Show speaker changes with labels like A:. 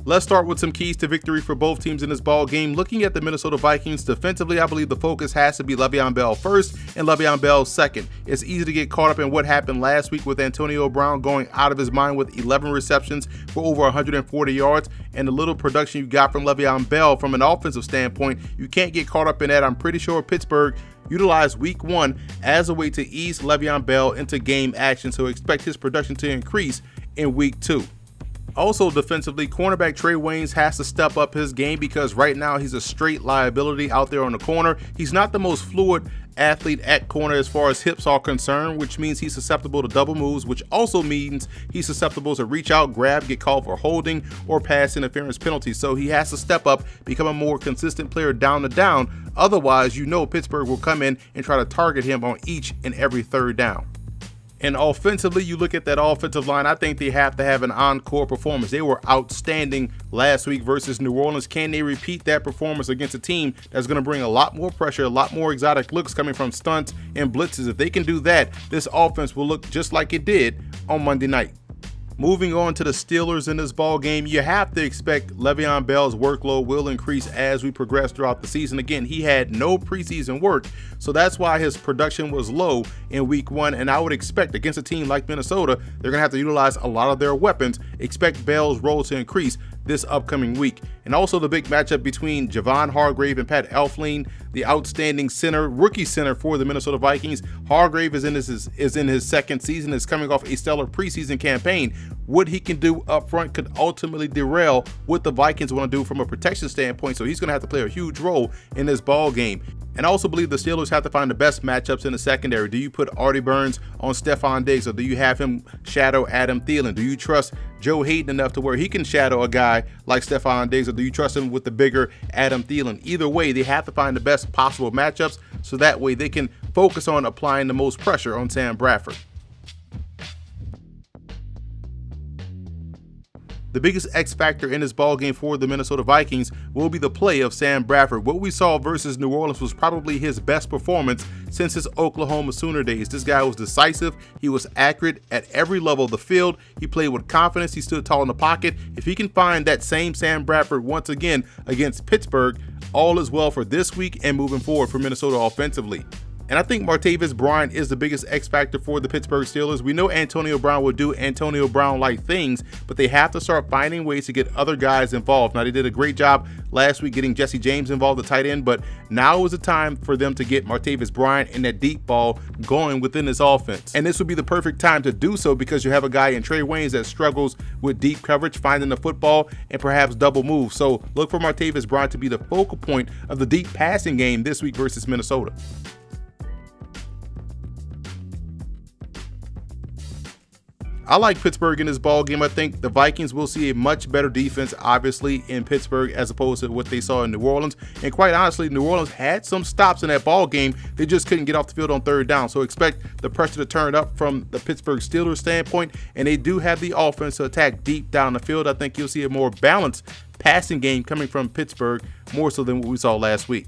A: Let's start with some keys to victory for both teams in this ball game. Looking at the Minnesota Vikings defensively, I believe the focus has to be Le'Veon Bell first and Le'Veon Bell second. It's easy to get caught up in what happened last week with Antonio Brown going out of his mind with 11 receptions for over 140 yards and the little production you got from Le'Veon Bell from an offensive standpoint. You can't get caught up in that. I'm pretty sure Pittsburgh utilized week 1 as a way to ease Le'Veon Bell into game action, so expect his production to increase in week 2. Also defensively, cornerback Trey Waynes has to step up his game because right now he's a straight liability out there on the corner. He's not the most fluid athlete at corner as far as hips are concerned, which means he's susceptible to double moves, which also means he's susceptible to reach out, grab, get called for holding or pass interference penalties. So he has to step up, become a more consistent player down to down. Otherwise, you know Pittsburgh will come in and try to target him on each and every third down. And offensively, you look at that offensive line, I think they have to have an encore performance. They were outstanding last week versus New Orleans. Can they repeat that performance against a team that's going to bring a lot more pressure, a lot more exotic looks coming from stunts and blitzes? If they can do that, this offense will look just like it did on Monday night. Moving on to the Steelers in this ball game, you have to expect Le'Veon Bell's workload will increase as we progress throughout the season. Again, he had no preseason work, so that's why his production was low in week 1. And I would expect against a team like Minnesota, they're going to have to utilize a lot of their weapons. Expect Bell's role to increase this upcoming week. And also the big matchup between Javon Hargrave and Pat Elflein, the outstanding center, rookie center for the Minnesota Vikings. Hargrave is in his second season, is coming off a stellar preseason campaign. What he can do up front could ultimately derail what the Vikings want to do from a protection standpoint, so he's going to have to play a huge role in this ball game. And I also believe the Steelers have to find the best matchups in the secondary. Do you put Artie Burns on Stephon Diggs, or do you have him shadow Adam Thielen? Do you trust Joe Hayden enough to where he can shadow a guy like Stephon Diggs, or do you trust him with the bigger Adam Thielen? Either way, they have to find the best possible matchups so that way they can focus on applying the most pressure on Sam Bradford. The biggest X factor in this ball game for the Minnesota Vikings will be the play of Sam Bradford. What we saw versus New Orleans was probably his best performance since his Oklahoma Sooner days. This guy was decisive. He was accurate at every level of the field. He played with confidence. He stood tall in the pocket. If he can find that same Sam Bradford once again against Pittsburgh, all is well for this week and moving forward for Minnesota offensively. And I think Martavis Bryant is the biggest X factor for the Pittsburgh Steelers. We know Antonio Brown will do Antonio Brown-like things, but they have to start finding ways to get other guys involved. Now, they did a great job last week getting Jesse James involved at tight end, but now is the time for them to get Martavis Bryant and that deep ball going within this offense. And this would be the perfect time to do so because you have a guy in Trey Waynes that struggles with deep coverage, finding the football, and perhaps double moves. So look for Martavis Bryant to be the focal point of the deep passing game this week versus Minnesota. I like Pittsburgh in this ball game. I think the Vikings will see a much better defense, obviously, in Pittsburgh as opposed to what they saw in New Orleans. And quite honestly, New Orleans had some stops in that ball game. They just couldn't get off the field on third down. So expect the pressure to turn up from the Pittsburgh Steelers standpoint. And they do have the offense to attack deep down the field. I think you'll see a more balanced passing game coming from Pittsburgh, more so than what we saw last week.